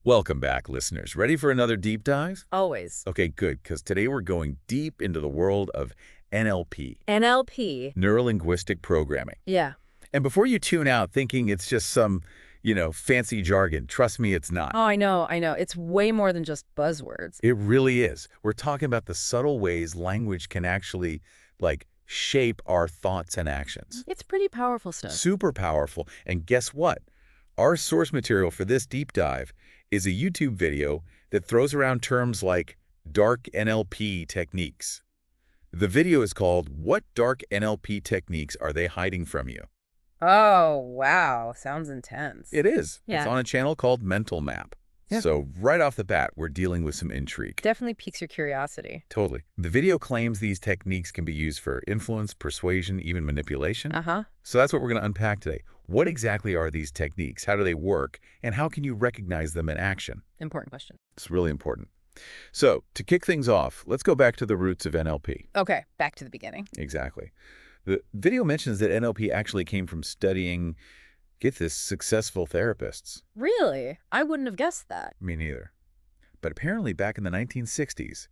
Welcome back, listeners. Ready for another deep dive? Always. Okay, good, because today we're going deep into the world of NLP, NLP. neuro-linguistic programming. Yeah. And before you tune out thinking it's just some, fancy jargon, trust me, it's not. Oh, I know. It's way more than just buzzwords. It really is. We're talking about the subtle ways language can actually, shape our thoughts and actions. It's pretty powerful stuff. Super powerful. And guess what? Our source material for this deep dive is a YouTube video that throws around terms like dark NLP techniques. The video is called "What Dark NLP Techniques Are They Hiding From You?" Oh, wow. Sounds intense. It is. Yeah. It's on a channel called Mental Map. Yeah. So right off the bat, we're dealing with some intrigue. Definitely piques your curiosity. Totally. The video claims these techniques can be used for influence, persuasion, even manipulation. Uh-huh. So that's what we're going to unpack today. What exactly are these techniques? How do they work? And how can you recognize them in action? Important question. It's really important. So to kick things off, let's go back to the roots of NLP. Okay, back to the beginning. Exactly. The video mentions that NLP actually came from studying, get this, successful therapists. Really? I wouldn't have guessed that. Me neither. But apparently back in the 1960s,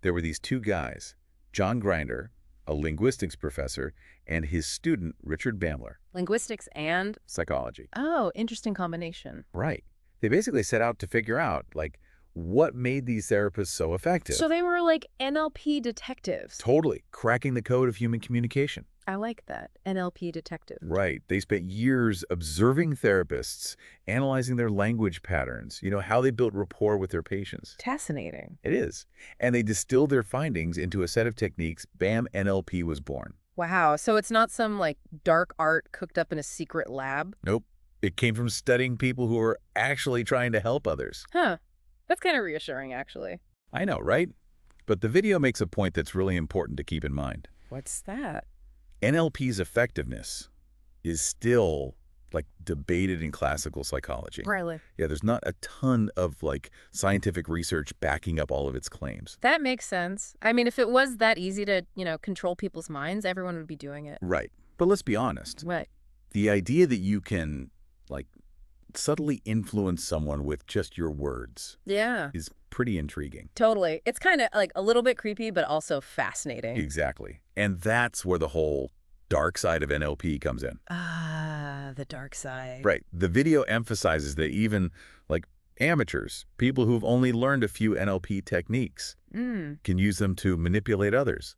there were these two guys, John Grinder, a linguistics professor, and his student, Richard Bandler, Linguistics and... psychology. Oh, interesting combination. Right. They basically set out to figure out, what made these therapists so effective. So they were like NLP detectives. Totally. Cracking the code of human communication. I like that. NLP detective. Right. They spent years observing therapists, analyzing their language patterns, how they built rapport with their patients. Fascinating. It is. And they distilled their findings into a set of techniques. Bam, NLP was born. Wow. So it's not some dark art cooked up in a secret lab? Nope. It came from studying people who were actually trying to help others. Huh. That's kind of reassuring, actually. I know, right? But the video makes a point that's really important to keep in mind. What's that? NLP's effectiveness is still, debated in classical psychology. Really? Yeah, there's not a ton of, scientific research backing up all of its claims. That makes sense. I mean, if it was that easy to, control people's minds, everyone would be doing it. Right. But let's be honest. What? The idea that you can, subtly influence someone with just your words Yeah. is pretty intriguing. Totally. It's kind of a little bit creepy, but also fascinating. Exactly. And that's where the whole dark side of NLP comes in. Ah, the dark side. Right. The video emphasizes that even, amateurs, people who've only learned a few NLP techniques, can use them to manipulate others.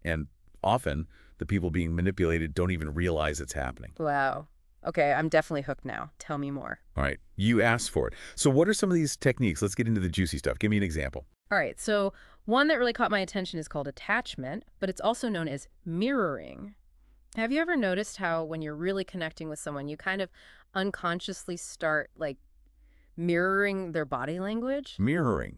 And often, the people being manipulated don't even realize it's happening. Wow. Okay, I'm definitely hooked now. Tell me more. All right. You asked for it. So what are some of these techniques? Let's get into the juicy stuff. Give me an example. All right, so one that really caught my attention is called attachment, but it's also known as mirroring. Have you ever noticed how when you're really connecting with someone, you kind of unconsciously start, mirroring their body language? Mirroring.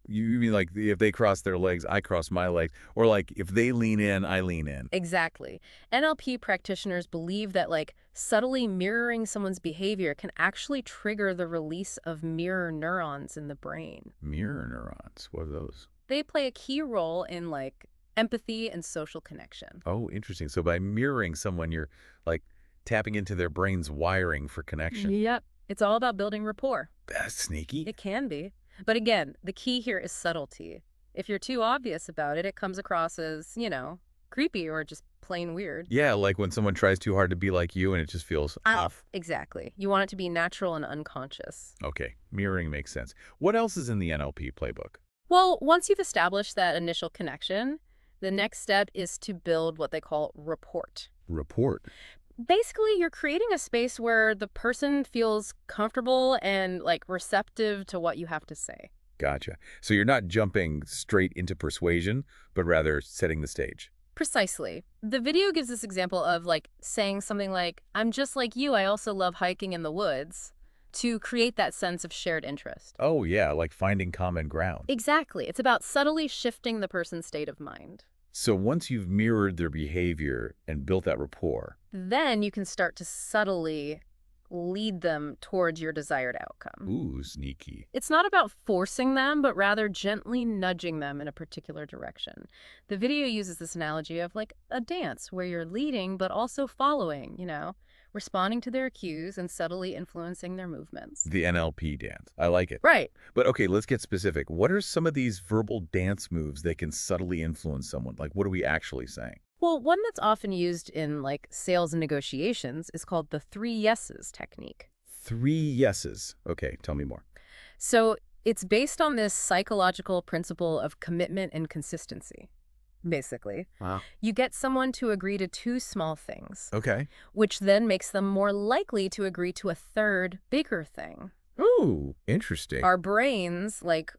You mean if they cross their legs, I cross my legs? Or if they lean in, I lean in? Exactly. NLP practitioners believe that subtly mirroring someone's behavior can actually trigger the release of mirror neurons in the brain. Mirror neurons. What are those? They play a key role in empathy and social connection. Oh, interesting. So by mirroring someone, you're tapping into their brain's wiring for connection. Yep. It's all about building rapport. That's sneaky. It can be. But again, the key here is subtlety. If you're too obvious about it, it comes across as, creepy or just plain weird. Yeah, like when someone tries too hard to be like you and it just feels off. Exactly. You want it to be natural and unconscious. Okay, mirroring makes sense. What else is in the NLP playbook? Well, once you've established that initial connection, the next step is to build what they call rapport. Rapport. Basically, you're creating a space where the person feels comfortable and receptive to what you have to say. Gotcha. So you're not jumping straight into persuasion, but rather setting the stage. Precisely. The video gives this example of saying something like, "I'm just like you, I also love hiking in the woods," to create that sense of shared interest. Oh yeah, like finding common ground. Exactly. It's about subtly shifting the person's state of mind. So once you've mirrored their behavior and built that rapport, then you can start to subtly lead them towards your desired outcome. ooh, sneaky. It's not about forcing them, but rather gently nudging them in a particular direction. The video uses this analogy of a dance where you're leading but also following, responding to their cues and subtly influencing their movements. The NLP dance. I like it. Right. But okay, let's get specific. What are some of these verbal dance moves that can subtly influence someone? Like, what are we actually saying? Well, one that's often used in like sales and negotiations is called the 3 yeses technique. 3 yeses. Okay, tell me more. So it's based on this psychological principle of commitment and consistency, basically. Wow. You get someone to agree to 2 small things, Okay. which then makes them more likely to agree to a third, bigger thing. Ooh, interesting. Our brains, like,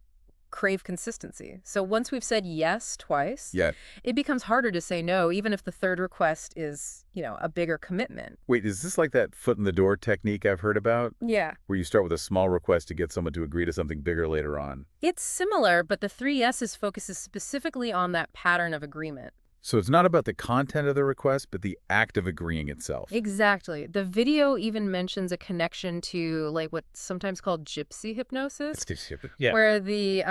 crave consistency. So once we've said yes twice, Yeah. it becomes harder to say no, even if the third request is, a bigger commitment. Wait, is this like that foot in the door technique I've heard about, Yeah. where you start with a small request to get someone to agree to something bigger later on? It's similar, but the 3 yeses focuses specifically on that pattern of agreement. So it's not about the content of the request, but the act of agreeing itself. Exactly. The video even mentions a connection to like what's sometimes called gypsy hypnosis, Yeah. where the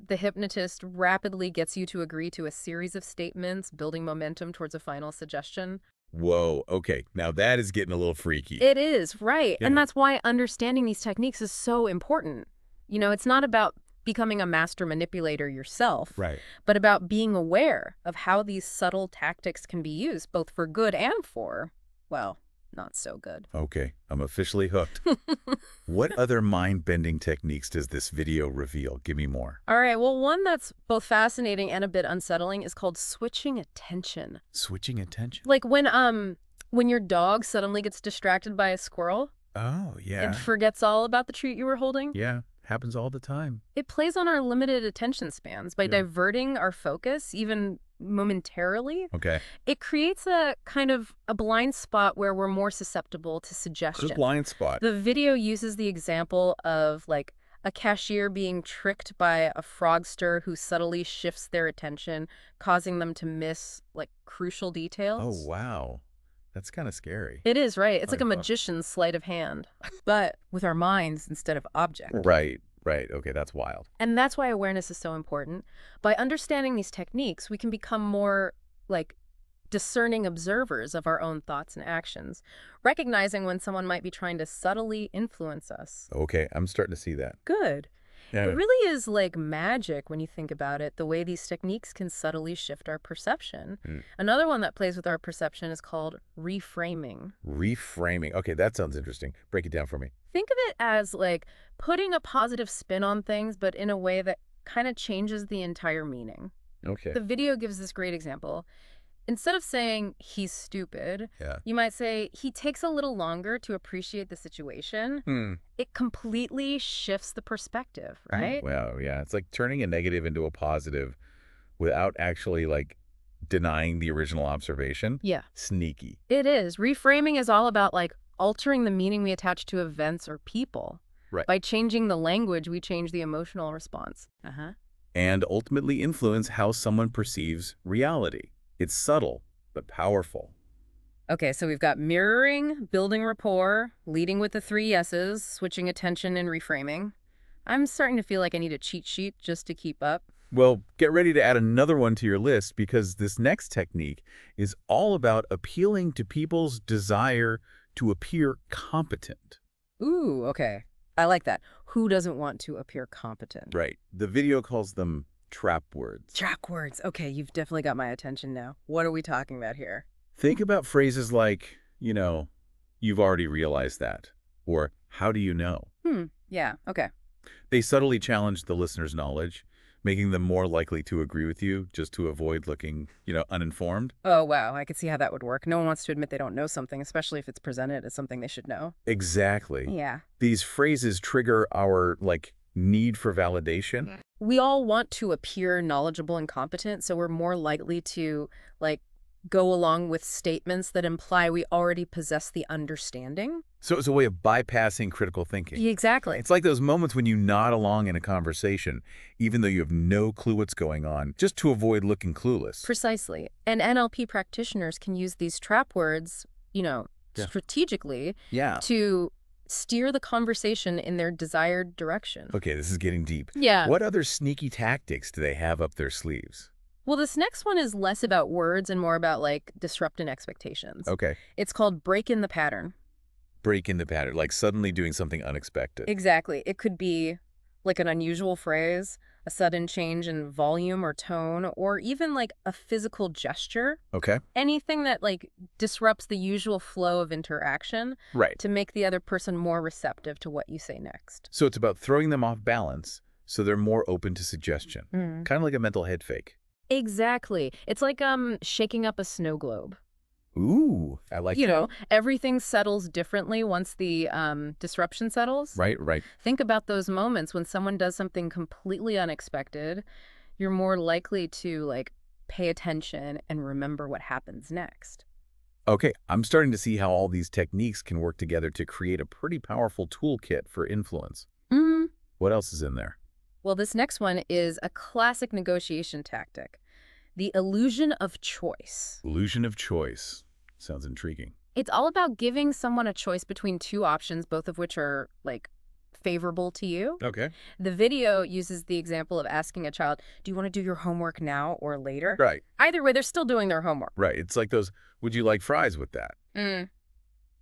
hypnotist rapidly gets you to agree to a series of statements, building momentum towards a final suggestion. Whoa, okay. Now that is getting a little freaky. It is, right. Yeah. And that's why understanding these techniques is so important. It's not about becoming a master manipulator yourself, Right. but about being aware of how these subtle tactics can be used, both for good and for, well, not so good. Okay, I'm officially hooked. What other mind-bending techniques does this video reveal? Give me more. All right, well, one that's both fascinating and a bit unsettling is called switching attention. Switching attention? Like when your dog suddenly gets distracted by a squirrel Oh, yeah. and forgets all about the treat you were holding. Yeah, happens all the time. It plays on our limited attention spans by Yeah. diverting our focus, even momentarily. Okay. It creates a kind of a blind spot where we're more susceptible to suggestion. Good blind spot. The video uses the example of like a cashier being tricked by a fraudster who subtly shifts their attention, causing them to miss like crucial details. Oh, wow. That's kind of scary. It is, right? It's like a Like, magician's sleight of hand, but with our minds instead of object. Right. Okay, that's wild. And that's why awareness is so important. By understanding these techniques, we can become more like discerning observers of our own thoughts and actions, recognizing when someone might be trying to subtly influence us. Okay, I'm starting to see that. Good. Yeah. It really is like magic when you think about it, the way these techniques can subtly shift our perception. Mm. Another one that plays with our perception is called reframing. Reframing. Okay, that sounds interesting. Break it down for me. Think of it as like putting a positive spin on things, but in a way that kind of changes the entire meaning. Okay. The video gives this great example. Instead of saying he's stupid, Yeah. you might say he takes a little longer to appreciate the situation. It completely shifts the perspective, right? Well, yeah. It's like turning a negative into a positive without actually like denying the original observation. Yeah, Sneaky. it is. Reframing is all about like altering the meaning we attach to events or people. Right. By changing the language, we change the emotional response. And ultimately influence how someone perceives reality. It's subtle, but powerful. Okay, so we've got mirroring, building rapport, leading with the 3 yeses, switching attention, and reframing. I'm starting to feel like I need a cheat sheet just to keep up. Well, get ready to add another one to your list because this next technique is all about appealing to people's desire to appear competent. Ooh, okay. I like that. Who doesn't want to appear competent? Right. The video calls them trap words. Trap words. Okay, you've definitely got my attention now. What are we talking about here? Think about phrases like, you've already realized that, or how do you know? Yeah, okay. They subtly challenge the listener's knowledge, making them more likely to agree with you just to avoid looking, uninformed. Oh, wow. I could see how that would work. No one wants to admit they don't know something, especially if it's presented as something they should know. Exactly. Yeah. These phrases trigger our, need for validation. We all want to appear knowledgeable and competent, so we're more likely to, go along with statements that imply we already possess the understanding. So it's a way of bypassing critical thinking. Exactly. It's like those moments when you nod along in a conversation, even though you have no clue what's going on, just to avoid looking clueless. Precisely. And NLP practitioners can use these trap words, strategically to steer the conversation in their desired direction. Okay, this is getting deep. Yeah. What other sneaky tactics do they have up their sleeves? Well, this next one is less about words and more about, disrupting expectations. Okay. It's called break in the pattern. Break in the pattern, like suddenly doing something unexpected. Exactly. It could be like an unusual phrase, a sudden change in volume or tone, or even like a physical gesture. Okay. Anything that like disrupts the usual flow of interaction Right. to make the other person more receptive to what you say next. So it's about throwing them off balance so they're more open to suggestion. Kind of like a mental head fake. Exactly. It's like shaking up a snow globe. Ooh, I like that. Everything settles differently once the disruption settles. Right. Think about those moments when someone does something completely unexpected. You're more likely to like pay attention and remember what happens next. Okay, I'm starting to see how all these techniques can work together to create a pretty powerful toolkit for influence. Mm. What else is in there? Well, this next one is a classic negotiation tactic, the illusion of choice. Illusion of choice. Sounds intriguing. It's all about giving someone a choice between two options, both of which are like favorable to you. Okay. The video uses the example of asking a child, do you want to do your homework now or later? Right. Either way, they're still doing their homework. Right. It's like those, would you like fries with that?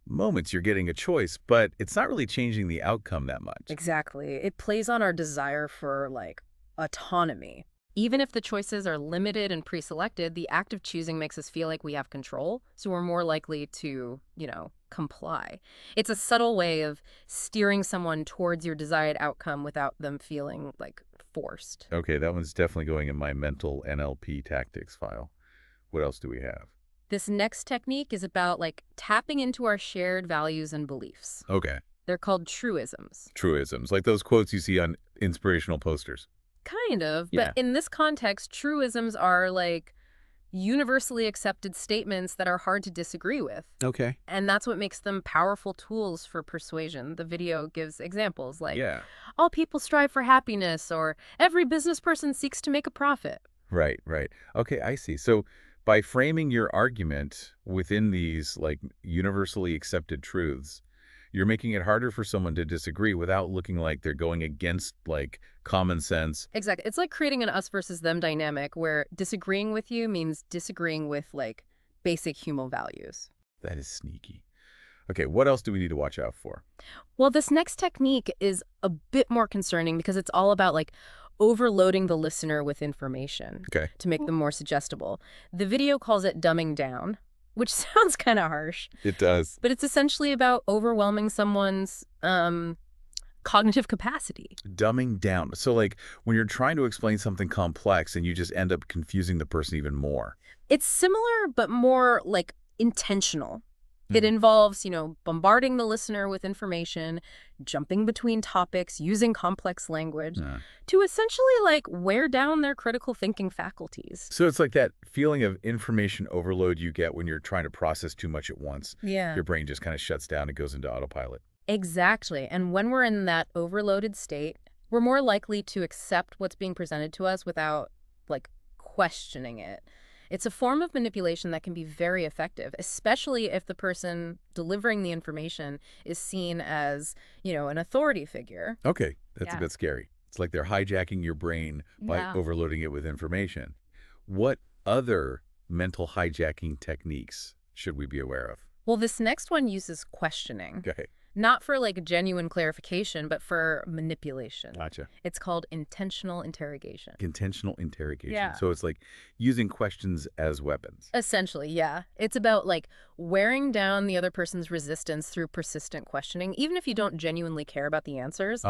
Moments you're getting a choice, but it's not really changing the outcome that much. Exactly. It plays on our desire for like autonomy. Even if the choices are limited and pre-selected, the act of choosing makes us feel like we have control, so we're more likely to, comply. It's a subtle way of steering someone towards your desired outcome without them feeling like forced. Okay, that one's definitely going in my mental NLP tactics file. What else do we have? This next technique is about like tapping into our shared values and beliefs. Okay. They're called truisms. Truisms, like those quotes you see on inspirational posters. Kind of, Yeah. but in this context, truisms are like universally accepted statements that are hard to disagree with. Okay. And that's what makes them powerful tools for persuasion. The video gives examples like, Yeah. all people strive for happiness, or every business person seeks to make a profit. Right. Okay, I see. So by framing your argument within these like universally accepted truths, you're making it harder for someone to disagree without looking like they're going against like common sense. Exactly. It's like creating an us versus them dynamic where disagreeing with you means disagreeing with like basic human values. That is sneaky. Okay, what else do we need to watch out for? Well, this next technique is a bit more concerning because it's all about like overloading the listener with information Okay. to make them more suggestible. The video calls it dumbing down, which sounds kind of harsh, It does. but it's essentially about overwhelming someone's cognitive capacity. Dumbing down. So like when you're trying to explain something complex and you just end up confusing the person even more. It's similar, but more like intentional. It involves, bombarding the listener with information, jumping between topics, using complex language to essentially like wear down their critical thinking faculties. So it's like that feeling of information overload you get when you're trying to process too much at once. Yeah. Your brain just kind of shuts down and goes into autopilot. Exactly. And when we're in that overloaded state, we're more likely to accept what's being presented to us without like questioning it. It's a form of manipulation that can be very effective, especially if the person delivering the information is seen as, an authority figure. Okay, that's a Yeah. bit scary. It's like they're hijacking your brain by Yeah. overloading it with information. What other mental hijacking techniques should we be aware of? Well, this next one uses questioning. Okay, Not for like genuine clarification, but for manipulation. gotcha. It's called intentional interrogation. Intentional interrogation. Yeah. So it's like using questions as weapons. Essentially, yeah. It's about like wearing down the other person's resistance through persistent questioning. Even if you don't genuinely care about the answers,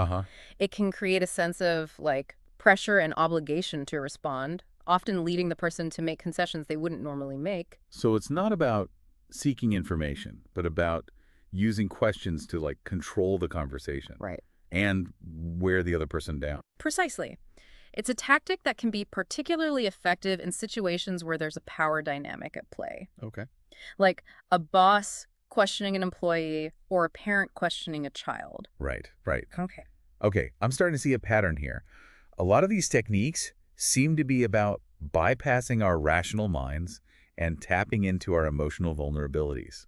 it can create a sense of like pressure and obligation to respond, often leading the person to make concessions they wouldn't normally make. So it's not about seeking information, but about using questions to like control the conversation. Right. And wear the other person down. Precisely. It's a tactic that can be particularly effective in situations where there's a power dynamic at play. Okay. Like a boss questioning an employee or a parent questioning a child. Right. Okay, I'm starting to see a pattern here. A lot of these techniques seem to be about bypassing our rational minds and tapping into our emotional vulnerabilities.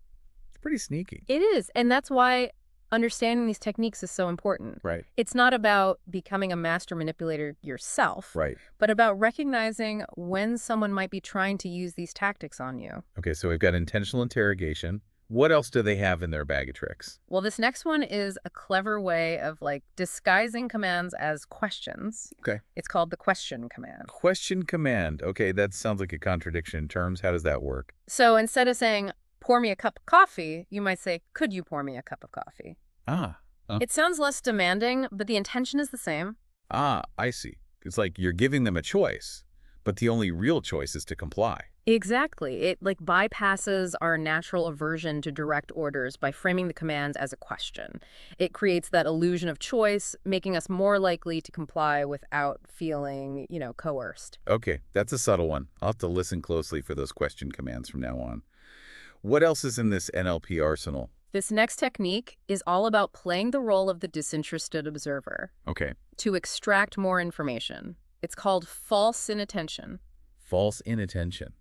It's pretty sneaky. It is, and that's why understanding these techniques is so important. Right. It's not about becoming a master manipulator yourself, Right. but about recognizing when someone might be trying to use these tactics on you. Okay, so we've got intentional interrogation, What else do they have in their bag of tricks? Well, this next one is a clever way of like disguising commands as questions. Okay. It's called the question command. Question command. Okay, that sounds like a contradiction in terms. How does that work? So instead of saying, pour me a cup of coffee, you might say, could you pour me a cup of coffee? Ah. It sounds less demanding, but the intention is the same. Ah, I see. It's like you're giving them a choice, but the only real choice is to comply. Exactly. It like bypasses our natural aversion to direct orders by framing the commands as a question. It creates that illusion of choice, making us more likely to comply without feeling, coerced. Okay, that's a subtle one. I'll have to listen closely for those question commands from now on. What else is in this NLP arsenal? This next technique is all about playing the role of the disinterested observer Okay. to extract more information. It's called false inattention. False inattention.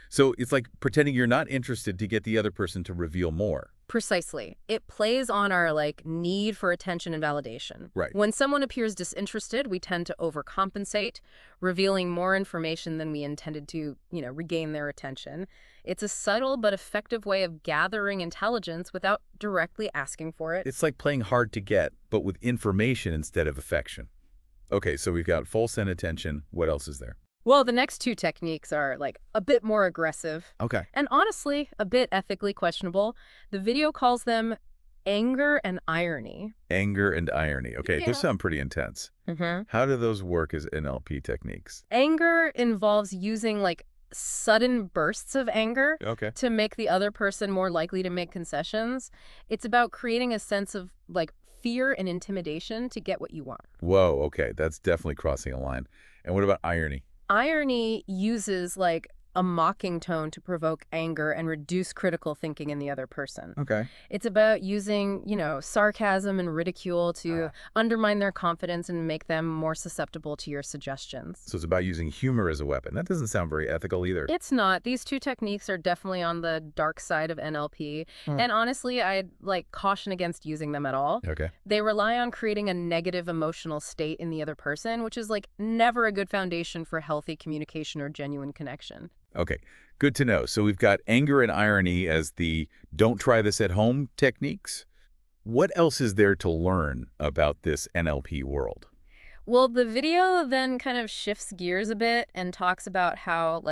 So it's like pretending you're not interested to get the other person to reveal more. Precisely. It plays on our need for attention and validation. Right. When someone appears disinterested, we tend to overcompensate, revealing more information than we intended to, regain their attention. It's a subtle but effective way of gathering intelligence without directly asking for it. It's like playing hard to get, but with information instead of affection. Okay, so we've got false inattention. What else is there? Well, the next two techniques are a bit more aggressive. Okay. And honestly, a bit ethically questionable. The video calls them anger and irony. Anger and irony. Okay, Yeah. those sound pretty intense. How do those work as NLP techniques? Anger involves using sudden bursts of anger Okay. to make the other person more likely to make concessions. It's about creating a sense of fear and intimidation to get what you want. Whoa, okay, that's definitely crossing a line. And what about irony? Irony uses a mocking tone to provoke anger and reduce critical thinking in the other person. Okay. It's about using, sarcasm and ridicule to undermine their confidence and make them more susceptible to your suggestions. So it's about using humor as a weapon. That doesn't sound very ethical either. It's not. These two techniques are definitely on the dark side of NLP. And honestly, I'd caution against using them at all. Okay. They rely on creating a negative emotional state in the other person, which is never a good foundation for healthy communication or genuine connection. Okay, good to know. So we've got anger and irony as the don't try this at home techniques. What else is there to learn about this NLP world? Well, the video then kind of shifts gears a bit and talks about how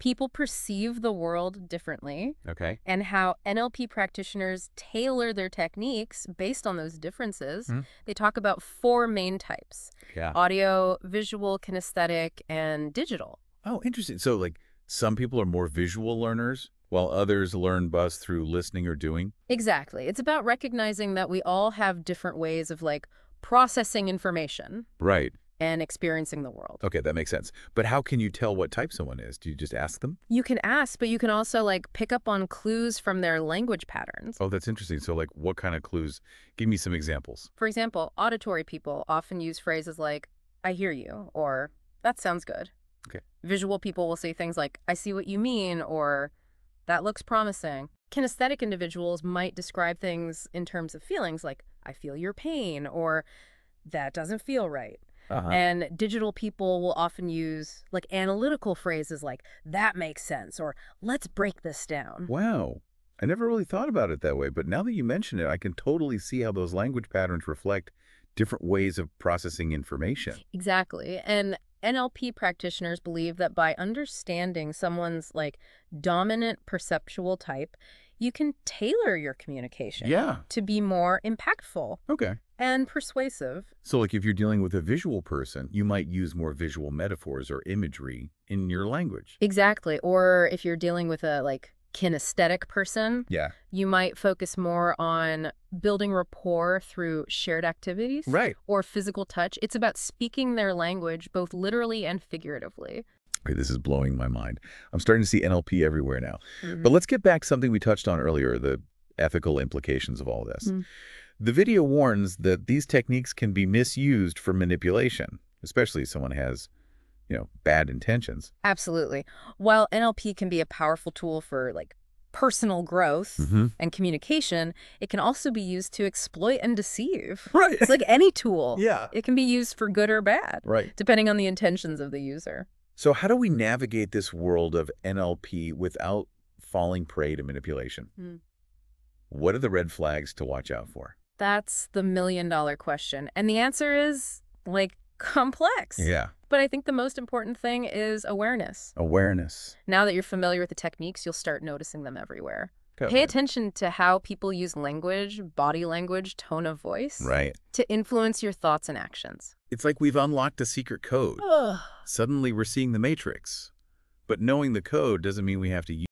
people perceive the world differently. Okay. And how NLP practitioners tailor their techniques based on those differences. They talk about 4 main types: Yeah. audio, visual, kinesthetic, and digital. Oh, interesting. So some people are more visual learners while others learn best through listening or doing? Exactly. It's about recognizing that we all have different ways of processing information Right. and experiencing the world. Okay, that makes sense. But how can you tell what type someone is? Do you just ask them? You can ask, but you can also pick up on clues from their language patterns. Oh, that's interesting. So what kind of clues? Give me some examples. For example, auditory people often use phrases like, I hear you, or that sounds good. Okay. Visual people will say things like, I see what you mean, or that looks promising. Kinesthetic individuals might describe things in terms of feelings like, I feel your pain, or that doesn't feel right. And digital people will often use analytical phrases like, that makes sense, or let's break this down. Wow. I never really thought about it that way, but now that you mention it, I can totally see how those language patterns reflect different ways of processing information. Exactly. And NLP practitioners believe that by understanding someone's dominant perceptual type, you can tailor your communication to be more impactful Okay. and persuasive. So if you're dealing with a visual person, you might use more visual metaphors or imagery in your language. Exactly. Or if you're dealing with a kinesthetic person, Yeah. you might focus more on building rapport through shared activities Right. or physical touch. It's about speaking their language both literally and figuratively. Okay, this is blowing my mind. I'm starting to see NLP everywhere now. But let's get back to something we touched on earlier, the ethical implications of all this. The video warns that these techniques can be misused for manipulation, especially if someone has, bad intentions. Absolutely. While NLP can be a powerful tool for personal growth and communication, it can also be used to exploit and deceive. Right. It's like any tool. Yeah. It can be used for good or bad, Right. depending on the intentions of the user. So how do we navigate this world of NLP without falling prey to manipulation? What are the red flags to watch out for? That's the million-dollar question. And the answer is, like, complex. Yeah. But I think the most important thing is awareness. Awareness. Now that you're familiar with the techniques, you'll start noticing them everywhere. Go Pay ahead. attention to how people use language, body language, tone of voice Right. to influence your thoughts and actions. It's like we've unlocked a secret code. Ugh. Suddenly we're seeing the matrix. But knowing the code doesn't mean we have to